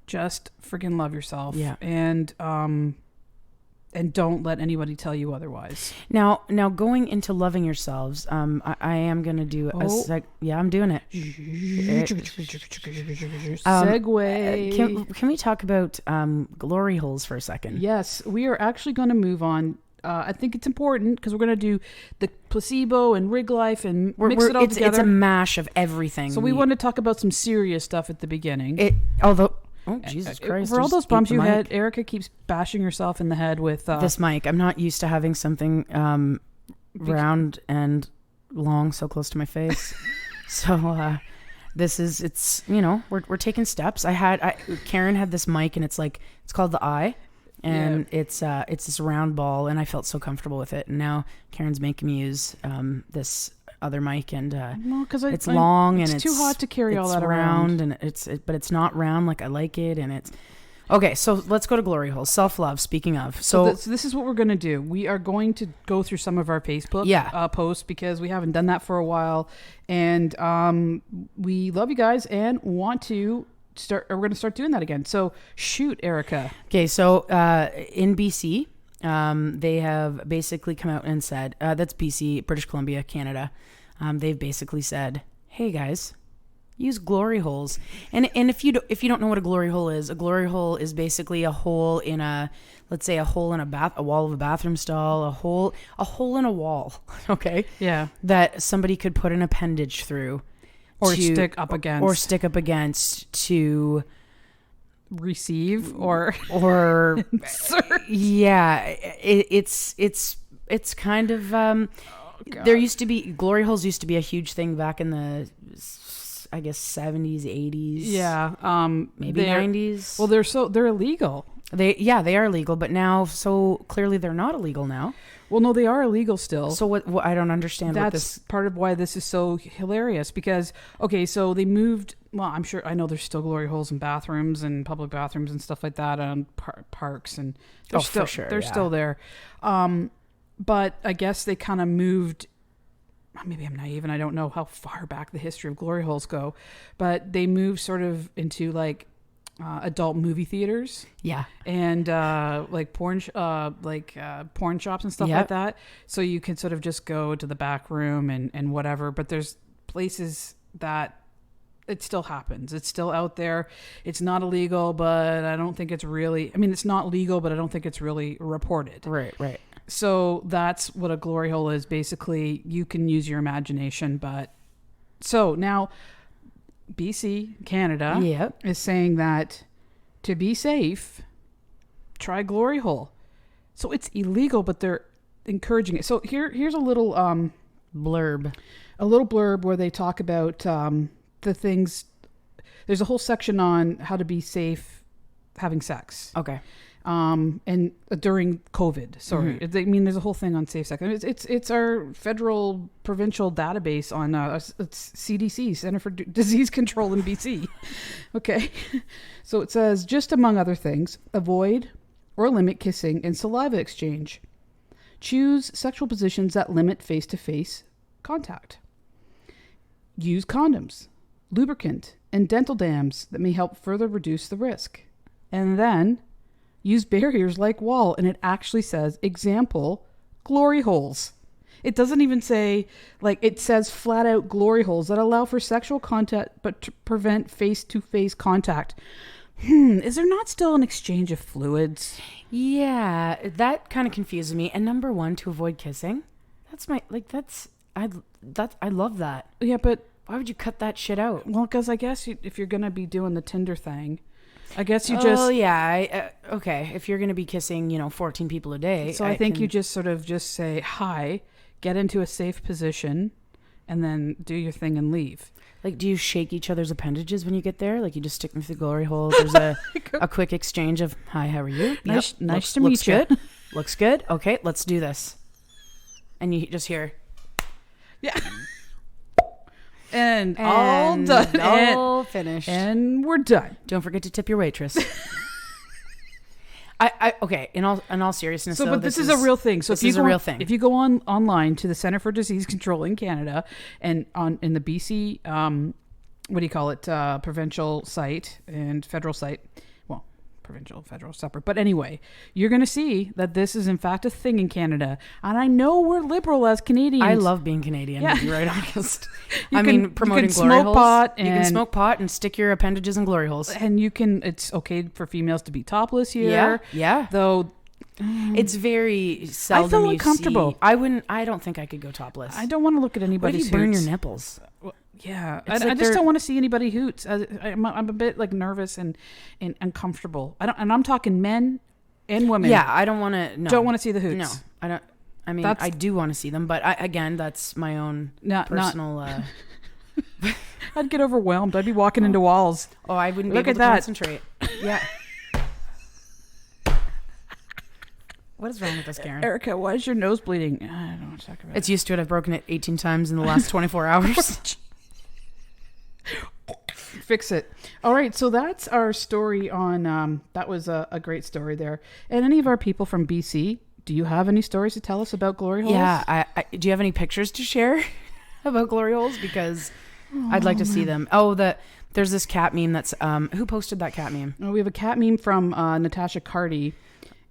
just freaking love yourself. Yeah. And don't let anybody tell you otherwise. Now going into loving yourselves, I am going to do I'm doing it. Segue. Can we talk about glory holes for a second? Yes, we are actually going to move on. I think it's important because we're going to do the placebo and rig life and mix it all together. It's a mash of everything. So we want to talk about some serious stuff at the beginning. Oh, Jesus Christ. For all those bumps you had, Erka keeps bashing herself in the head with... this mic. I'm not used to having something round and long so close to my face. So we're taking steps. Karen had this mic, and it's called the Eye. And it's this round ball, and I felt so comfortable with it. And now Karen's making me use this other mic, and it's long, and it's too hot to carry all that around. And but it's not round like I like it, and it's okay. So let's go to glory holes. Self-love. Speaking of, so this is what we're gonna do. We are going to go through some of our Facebook posts because we haven't done that for a while, and we love you guys and want to. We're going to start doing that again. So shoot, Erka. Okay, so in BC, they have basically come out and said, that's BC, British Columbia, Canada. They've basically said, hey guys, use glory holes. And if you don't know what a glory hole is basically a hole in let's say a hole in a wall of a bathroom stall, a hole in a wall. Okay. Yeah. That somebody could put an appendage through. Or stick up against to receive or yeah, it's kind of there used to be glory holes used to be a huge thing back in the I guess 70s, 80s. Yeah, maybe 90s. Well, they're illegal. They are illegal, but now so clearly they're not illegal now. Well, no, they are illegal still. So what I don't understand. That's part of why this is so hilarious because, okay, so they moved, well, I know there's still glory holes in bathrooms and public bathrooms and stuff like that on parks and they're still there. But I guess they kind of moved, maybe I'm naive and I don't know how far back the history of glory holes go, but they moved sort of into like adult movie theaters, and like porn shops and stuff like that. So you can sort of just go to the back room and whatever. But there's places that it still happens. It's still out there. It's not illegal, but I don't think it's really, I mean, it's not legal, but I don't think it's really reported. Right. So that's what a glory hole is. Basically, you can use your imagination, but so now BC, Canada is saying that to be safe, try glory hole. So it's illegal, but they're encouraging it. So here's a little blurb where they talk about the things. There's a whole section on how to be safe having sex. Okay. And during COVID, sorry. I mean, there's a whole thing on safe sex. It's our federal provincial database on it's CDC, Center for Disease Control in BC. Okay. So it says, just among other things, avoid or limit kissing and saliva exchange. Choose sexual positions that limit face-to-face contact. Use condoms, lubricant, and dental dams that may help further reduce the risk. And then use barriers like wall, and it actually says, example, glory holes. It doesn't even say, like, it says flat out glory holes that allow for sexual contact but to prevent face-to-face contact. Is there not still an exchange of fluids? Yeah, that kind of confuses me. And number one, to avoid kissing. I love that. Yeah, but why would you cut that shit out? Well, because I guess if you're going to be doing the Tinder thing, I guess you just... Oh, yeah. Okay. If you're going to be kissing, 14 people a day. So I think you just sort of just say, hi, get into a safe position, and then do your thing and leave. Like, do you shake each other's appendages when you get there? Like, you just stick them through the glory hole. There's a quick exchange of, hi, how are you? Nice to meet you. Good. Looks good. Okay, let's do this. And you just hear... Yeah. And all done. All finished. And we're done. Don't forget to tip your waitress. Okay. In all seriousness, so, but this is a real thing. So this is a real thing. If you go online to the Center for Disease Control in Canada and in the BC, what do you call it? Provincial site and federal site. Well, provincial, federal, separate. But anyway, you're going to see that this is in fact a thing in Canada. And I know we're liberal as Canadians. I love being Canadian. To be right honest. Promoting glory smoke holes. You can smoke pot and stick your appendages in glory holes. And it's okay for females to be topless here. Yeah. Though it's very seldom. I feel uncomfortable. I don't think I could go topless. I don't want to look at anybody's hoots. What if you burn hoots. your nipples? Well, yeah, I just don't want to see anybody hoots. I'm a bit like nervous and uncomfortable. I'm talking men and women. Yeah, I don't want to. No. Don't want to see the hoots. No, I don't. I mean, I do want to see them, but again, that's my own personal. I'd get overwhelmed. I'd be walking into walls. Oh, I wouldn't look be able at to that. Concentrate. Yeah. What is wrong with us, Karen? Erka, why is your nose bleeding? I don't want to talk about it. It's used to it. I've broken it 18 times in the last 24 hours. Fix it. All right, so that's our story on... that was a great story there. And any of our people from BC, do you have any stories to tell us about glory holes? Yeah. Do you have any pictures to share about glory holes? Because I'd like to see them. Oh, there's this cat meme that's... who posted that cat meme? Oh, we have a cat meme from Natasha Carty.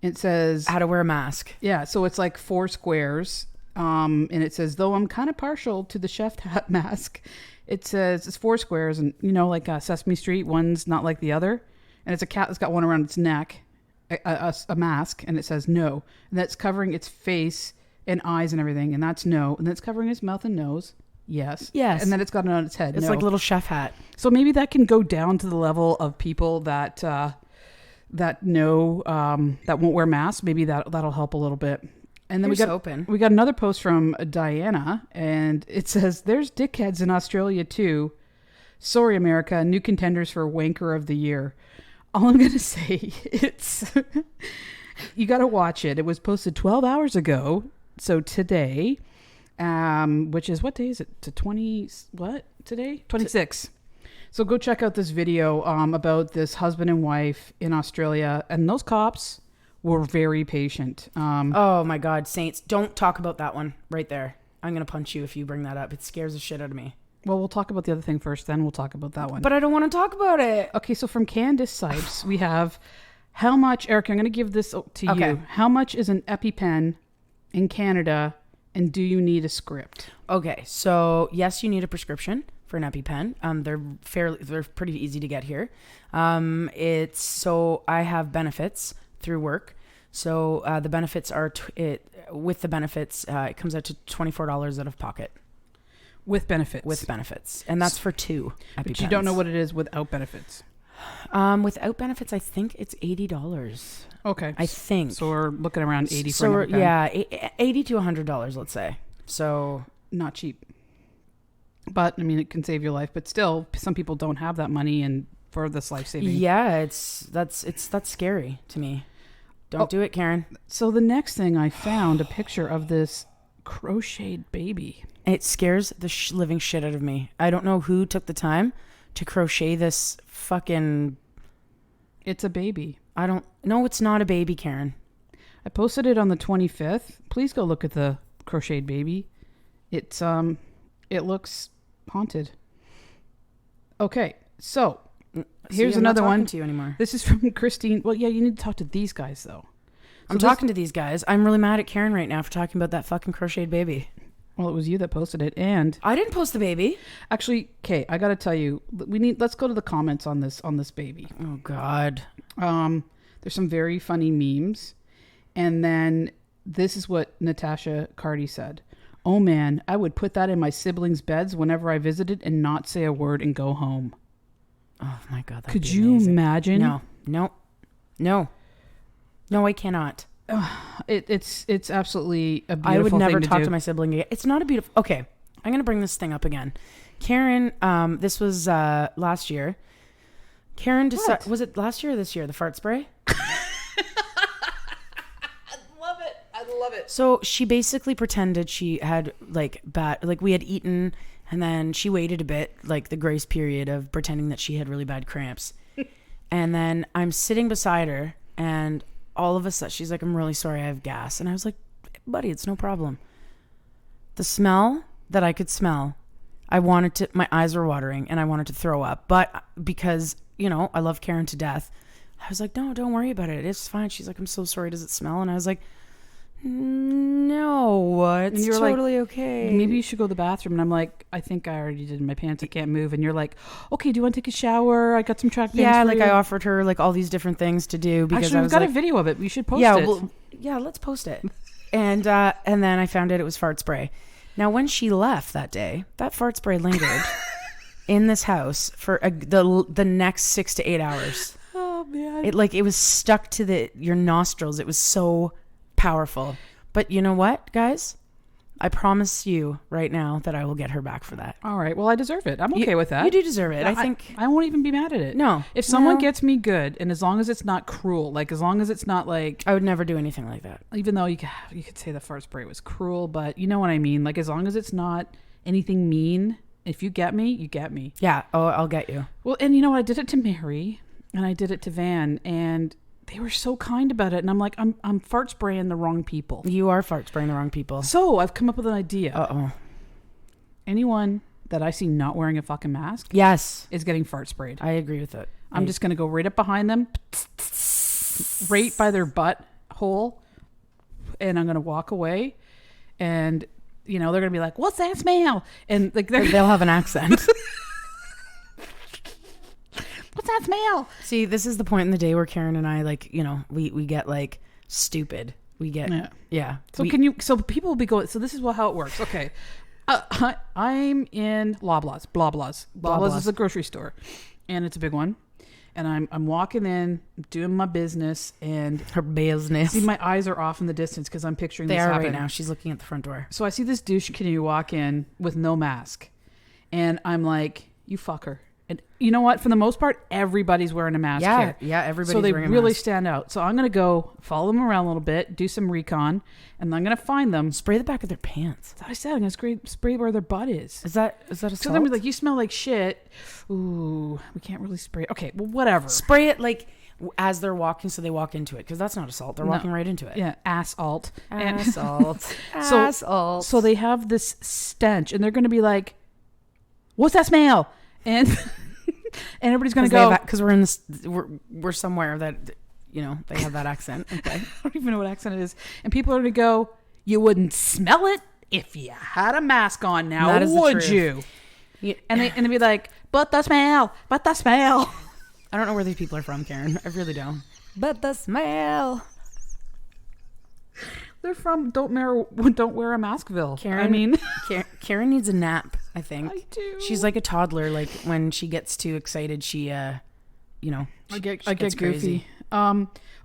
It says... How to wear a mask. Yeah, so it's like 4 squares. And it says, though I'm kind of partial to the chef hat mask, it says it's 4 squares. And, like Sesame Street, one's not like the other. And it's a cat that's got one around its neck, a mask. And it says no. And that's covering its face and eyes and everything. And that's no. And then it's covering its mouth and nose. Yes. Yes. And then it's got it on its head. It's like a little chef hat. So maybe that can go down to the level of people that won't wear masks. Maybe that'll help a little bit. And then we got another post from Diana, and it says, there's dickheads in Australia too. Sorry, America, new contenders for wanker of the year. All I'm going to say, you got to watch it. It was posted 12 hours ago. So today, which is, what day is it? Today? 26. So go check out this video about this husband and wife in Australia. And those cops were very patient. Oh my God, Saints. Don't talk about that one right there. I'm going to punch you if you bring that up. It scares the shit out of me. Well, we'll talk about the other thing first, then we'll talk about that one. But I don't want to talk about it. Okay, so from Candace Sipes, we have how much, Erka, I'm going to give this to you. How much is an EpiPen in Canada, and do you need a script? Okay, so yes, you need a prescription for an EpiPen. They're pretty easy to get here. I have benefits through work. So the benefits are it comes out to $24 out of pocket. With benefits. With benefits. And that's for 2 EpiPens. But you don't know what it is without benefits. Without benefits, I think it's $80. Okay. I think. So we're looking around 80 so for an EpiPen. Yeah, $80 to $100, let's say. So not cheap. But I mean, it can save your life. But still, some people don't have that money, and for this life saving. Yeah, that's scary to me. Don't do it, Karen. So the next thing I found a picture of this crocheted baby. It scares the living shit out of me. I don't know who took the time to crochet this fucking. It's a baby. No, it's not a baby, Karen. I posted it on the 25th. Please go look at the crocheted baby. It looks haunted. Okay, so here's another one. I'm not talking to you anymore. This is from Christine. Well, yeah, you need to talk to these guys though. I'm talking to these guys. I'm really mad at Karen right now for talking about that fucking crocheted baby. Well, it was you that posted it, and I didn't post the baby. Actually, okay, I gotta tell you, let's go to the comments on this baby. Oh God. There's some very funny memes, and then this is what Natasha Carty said. Oh man, I would put that in my siblings' beds whenever I visited and not say a word and go home. Oh my God. Could you imagine? No, I cannot. It's absolutely a beautiful I would never thing talk to to my sibling again. It's not a beautiful. Okay, I'm gonna bring this thing up again. Karen, this was last year. Karen decided. Was it last year or this year? The fart spray. I love it. So she basically pretended she had we had eaten, and then she waited a bit, like the grace period of pretending that she had really bad cramps. And then I'm sitting beside her, and all of a sudden she's like, I'm really sorry, I have gas. And I was like, buddy, it's no problem. The smell that I could smell, my eyes were watering and I wanted to throw up. But because, I love Karen to death, I was like, no, don't worry about it. It's fine. She's like, I'm so sorry. Does it smell? And I was like, no, it's totally okay. Maybe you should go to the bathroom. And I'm like, I think I already did in my pants. I can't move. And you're like, okay, do you want to take a shower? I got some track pants for you. I offered her all these different things to do because actually, we've got a video of it. We should post it. Let's post it. And then I found out it was fart spray. Now, when she left that day, that fart spray lingered in this house for the next 6 to 8 hours. Oh man! It was stuck to your nostrils. It was so powerful. But you know what, guys? I promise you right now that I will get her back for that. All right. Well, I deserve it. I'm okay with that. You do deserve it. I think I won't even be mad at it. No. If someone gets me good, and as long as it's not cruel, as long as it's not like... I would never do anything like that. Even though you could say the fart spray was cruel, but you know what I mean? As long as it's not anything mean, if you get me, you get me. Yeah. Oh, I'll get you. Well, and you know what? I did it to Mary, and I did it to Van, and... they were so kind about it. And I'm like, I'm fart spraying the wrong people. You are fart spraying the wrong people. So I've come up with an idea. Uh-oh. Anyone that I see not wearing a fucking mask yes, is getting fart sprayed. I agree with it. I'm just going to go right up behind them, right by their butt hole. And I'm going to walk away. And, they're going to be like, what's that smell? And they'll have an accent. What's that smell? See, this is the point in the day where Karen and I, we get stupid. We get, yeah. So so people will be going, so this is how it works. Okay. I'm in Loblaws. Loblaws is a grocery store, and it's a big one. And I'm walking in, doing my business, and her business. See, my eyes are off in the distance because I'm picturing this happen. Right now. She's looking at the front door. So I see this douche canoe walk in with no mask, and I'm like, you fucker. And you know what? For the most part, everybody's wearing a mask here. Yeah, everybody's wearing a mask. So they really mask. stand out. So I'm going to go follow them around a little bit, do some recon, and I'm going to find them. Spray the back of their pants. That's what I said. I'm going to spray where their butt is. Is that assault? So then we're like, you smell like shit. Ooh, we can't really spray it. Okay, well, whatever. Spray it as they're walking, so they walk into it, because that's not assault. They're walking right into it. Yeah, assault. Assault. Assault. So they have this stench, and they're going to be like, what's that smell? And everybody's going to go, because we're somewhere that they have that accent. Okay. I don't even know what accent it is. And people are going to go, you wouldn't smell it if you had a mask on now, would you? Yeah. And they'd be like, but the smell. I don't know where these people are from, Karen. I really don't. But the smell. They're from Don't Wear a Maskville. Karen, I mean, Karen needs a nap, I think. I do. She's like a toddler. Like when she gets too excited, she I get goofy. crazy.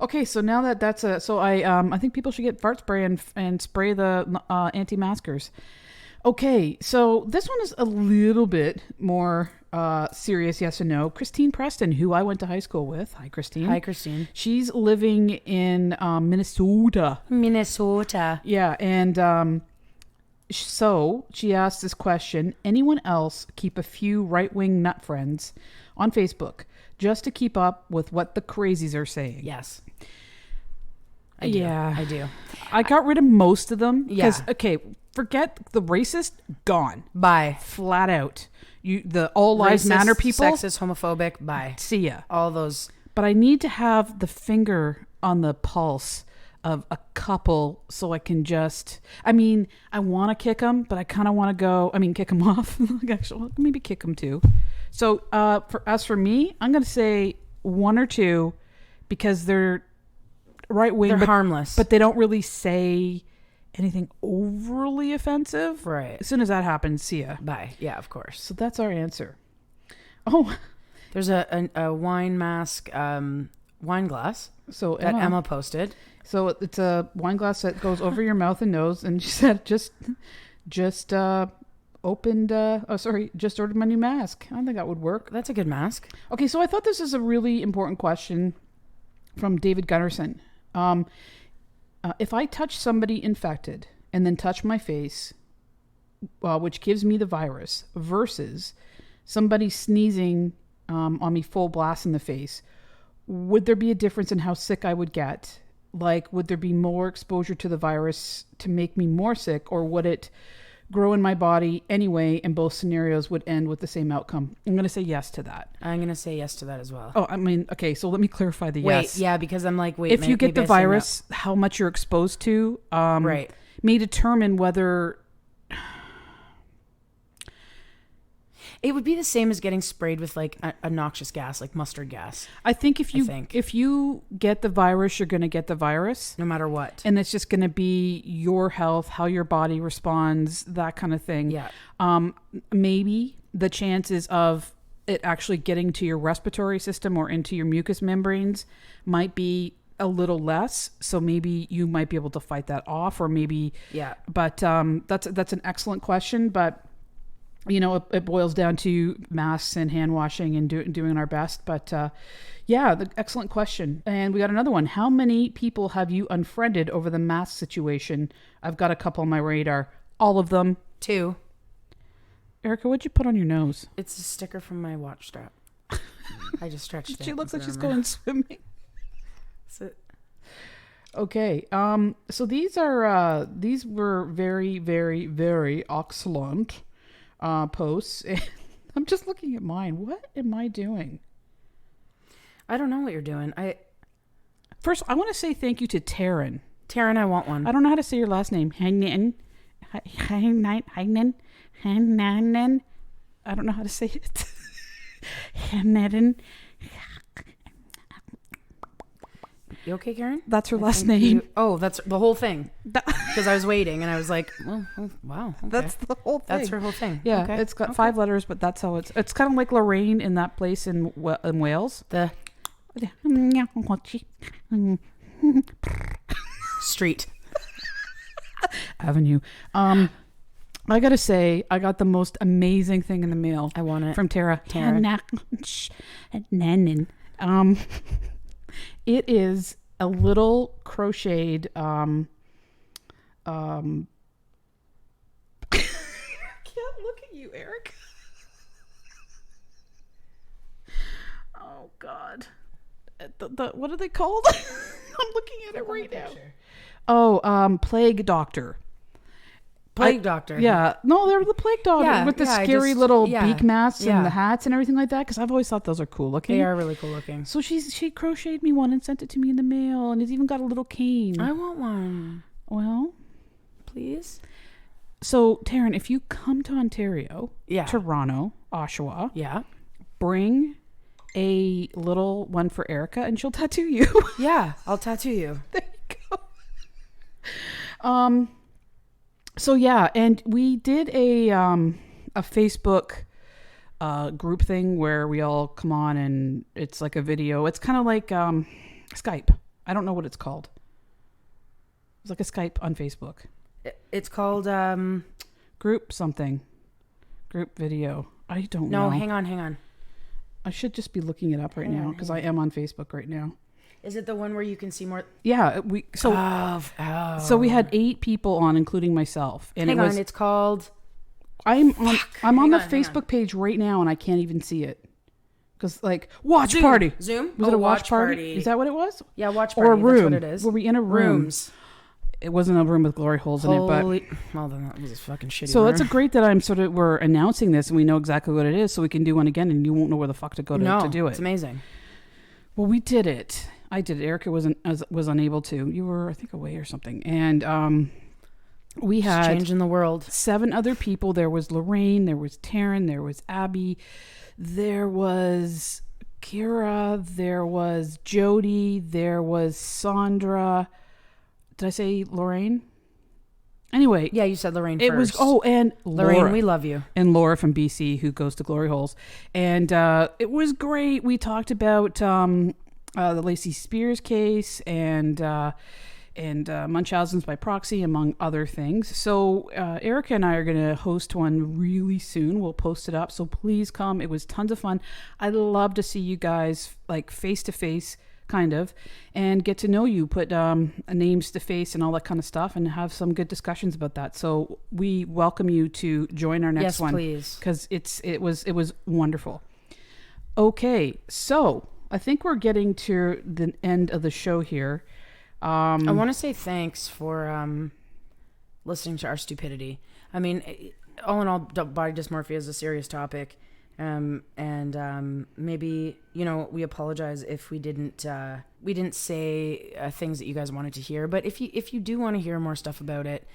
Okay, so now I think people should get fart spray and spray the anti-maskers. Okay, so this one is a little bit more serious, yes and no. Christine Preston, who I went to high school with. Hi, Christine. Hi, Christine. She's living in Minnesota. Yeah, and so she asked this question: anyone else keep a few right-wing nut friends on Facebook just to keep up with what the crazies are saying? Yes. I do. Yeah. I do. I got rid of most of them. Yeah. Okay, forget the racist, gone. Bye. Flat out. The all lives matter people. Sexist, homophobic, bye. See ya. All those. But I need to have the finger on the pulse of a couple so I can just, I mean, I want to kick them, but I kind of want to kick them off. Actually, maybe kick them too. So for me, I'm going to say one or two because they're right wing. They're harmless. But they don't really say anything overly offensive. Right. As soon as that happens, see ya. Bye. Yeah, of course. So that's our answer. Oh. There's a wine mask, wine glass So that Emma posted. So it's a wine glass that goes over your mouth and nose, and she said just ordered my new mask. I think that would work. That's a good mask. Okay, so I thought this is a really important question from David Gunnarsson. If I touch somebody infected and then touch my face, which gives me the virus, versus somebody sneezing on me full blast in the face, would there be a difference in how sick I would get? Like, would there be more exposure to the virus to make me more sick, or would it grow in my body anyway, and both scenarios would end with the same outcome? I'm going to say yes to that. I'm going to say yes to that as well. Oh, I mean, okay, so let me clarify the yes. Wait, yeah, because I'm like, wait, if you get the virus, how much you're exposed to right. may determine whether... It would be the same as getting sprayed with like a noxious gas, like mustard gas. I think if you get the virus, you're going to get the virus. No matter what. And it's just going to be your health, how your body responds, that kind of thing. Yeah. Maybe the chances of it actually getting to your respiratory system or into your mucous membranes might be a little less. So maybe you might be able to fight that off, or maybe... Yeah. But that's an excellent question, but... You know, it boils down to masks and hand washing and doing our best. But excellent question. And we got another one. How many people have you unfriended over the mask situation? I've got a couple on my radar. All of them. 2. Erka, what'd you put on your nose? It's a sticker from my watch strap. I just stretched it. She looks like she's going swimming. Okay. So these were very, very, very excellent posts. I'm just looking at mine. What am I doing? I don't know what you're doing. First, I want to say thank you to Taryn. Taryn, I want one. I don't know how to say your last name. I don't know how to say it. You okay, Karen? That's her last name. That's the whole thing. Because I was waiting and I was like, oh wow. Okay. That's the whole thing. That's her whole thing. Yeah, okay. It's got 5 letters, but that's how it's kind of like Lorraine in that place in Wales. The street. Avenue. I gotta say, I got the most amazing thing in the mail. I want it. From Tara. It is a little crocheted I can't look at you, Eric. Oh God. What are they called? I'm looking at it right now. Oh, Plague Doctor. Plague Doctor. Yeah. No, they're the Plague Doctor with the scary little beak masks and the hats and everything like that. Because I've always thought those are cool looking. They are really cool looking. So she crocheted me one and sent it to me in the mail, and it's even got a little cane. I want one. Well, please. So, Taryn, if you come to Ontario, Yeah. Toronto, Oshawa, Yeah. bring a little one for Erka and she'll tattoo you. Yeah. I'll tattoo you. There you go. So yeah, and we did a Facebook group thing where we all come on and it's like a video. It's kind of like Skype. I don't know what it's called. It's like a Skype on Facebook. It's called Group something. Group video. I don't know. No, hang on. I should just be looking it up right now because I am on Facebook right now. Is it the one where you can see more? Yeah, so we had 8 people on, including myself, and it's called. I'm on the Hang Facebook page right now, and I can't even see it because watch party. Zoom. Was it a watch party? Is that what it was? Yeah, watch party. Or a room? That's what it is. Were we in a room? Rooms. It wasn't a room with glory holes in it, but well, then that was a fucking shitty. so room. that's great that we're announcing this and we know exactly what it is, so we can do one again, and you won't know where the fuck to go to do it. It's amazing. Well, we did it. I did it. Erka was unable to. You were, I think, away or something, and we had changing the world. 7 other people. There was Lorraine, there was Taryn, there was Abby, there was Kira, there was Jody, there was Sandra. Did I say Lorraine? Anyway. Yeah, you said Lorraine first. It was, and Lorraine, Laura. we love you. And Laura from BC, who goes to Glory Holes. And it was great. We talked about the Lacey Spears case and Munchausen's by proxy, among other things. So Erka and I are going to host one really soon. We'll post it up. So please come. It was tons of fun. I'd love to see you guys face to face, kind of, and get to know you, put names to face and all that kind of stuff, and have some good discussions about that. So we welcome you to join our next one. Yes, please. Because it was wonderful. Okay, so I think we're getting to the end of the show here. I want to say thanks for listening to our stupidity. I mean, all in all, body dysmorphia is a serious topic. Maybe, we apologize if we didn't say things that you guys wanted to hear, but if you do want to hear more stuff about it,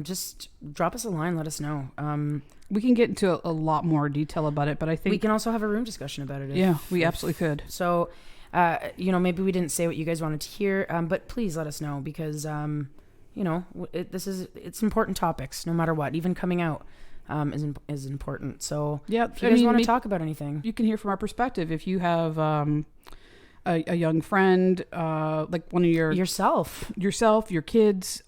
just drop us a line, let us know. We can get into a lot more detail about it, but I think we can also have a room discussion about it. We absolutely could. So, maybe we didn't say what you guys wanted to hear, but please let us know, because, it's important topics, no matter what, even coming out. Is important. So yeah, if you guys want to talk about anything, you can hear from our perspective. If you have a young friend, like one of yourself, your kids,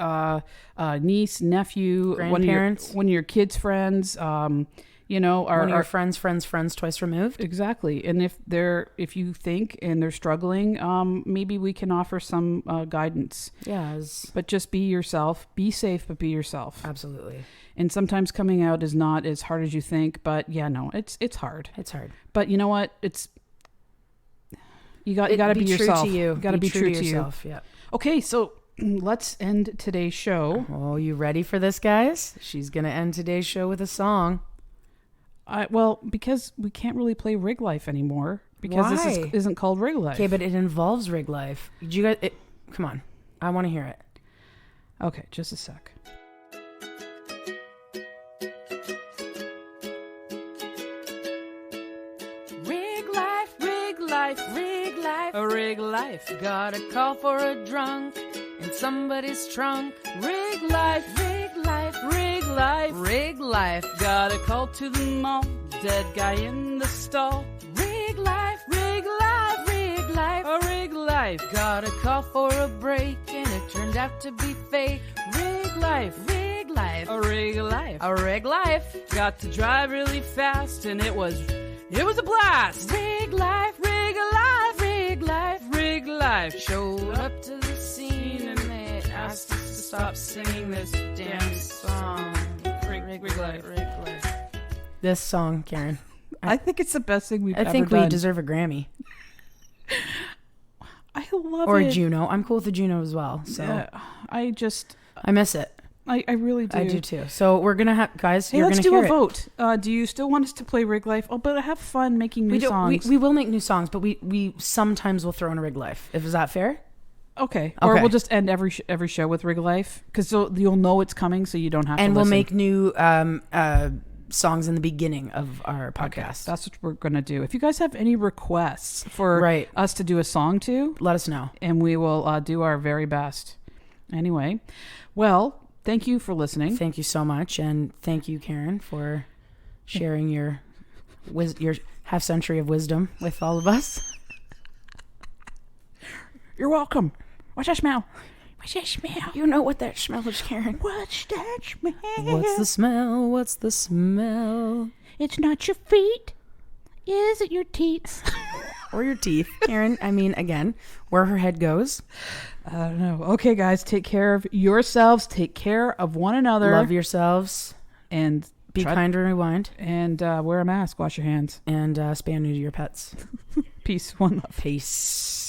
niece, nephew, grandparents, one of your kids' friends, one of your friends twice removed. Exactly. And if you think and they're struggling, maybe we can offer some guidance. Yes. But just be yourself. Be safe, but be yourself. Absolutely. And sometimes coming out is not as hard as you think, but it's hard. It's hard. But you know what? You got to be yourself. You got to be true to yourself. you. Yeah. Okay, so let's end today's show. Oh, you ready for this, guys? She's going to end today's show with a song. Because we can't really play Rig Life anymore, because Why? This isn't called Rig Life. Okay, but it involves Rig Life. Did you guys? Come on, I want to hear it. Okay, just a sec. Rig life, rig life, rig life. A rig life. Got a call for a drunk in somebody's trunk. Rig life, rig life, rig life, rig life. Got a call to the mall. Dead guy in the stall. Rig life, rig life, rig life. A rig life. Got a call for a break and it turned out to be fake. Rig life, rig life. A rig life. A rig life. Got to drive really fast and it was a blast. Rig life, rig life, rig life, rig life. Showed up to the scene and they asked us to stop singing this damn song. Rig life, rig life. This song, Karen. I think it's the best thing we've ever done. I think we deserve a Grammy. I love or it. Or a Juno. I'm cool with the Juno as well. So yeah, I miss it. I really do. I do too. So we're going to have, guys, hey, you're going to hear it. Let's do a vote. Do you still want us to play Rig Life? Oh, but have fun making new songs. We will make new songs, but we sometimes will throw in a Rig Life. Is that fair? Okay. Or Okay. we'll just end every show with Rig Life because you'll know it's coming, so you don't have to. And we'll listen. make new songs in the beginning of our podcast. Okay, that's what we're gonna do. If you guys have any requests for Right. us to do a song to, Let us know. and we will do our very best. Anyway, well, thank you for listening. Thank you so much, and thank you, Karen, for sharing your half century of wisdom with all of us. You're welcome. What's that smell? What's that smell? You know what that smell is, Karen. What's that smell? What's the smell? What's the smell? It's not your feet. Is it your teeth? Or your teeth, Karen. I mean, again, where her head goes. I don't know. Okay, guys, take care of yourselves. Take care of one another. Love yourselves. And Be kind and rewind. And wear a mask. Wash your hands. And spay and neuter your pets. Peace. One love. Peace.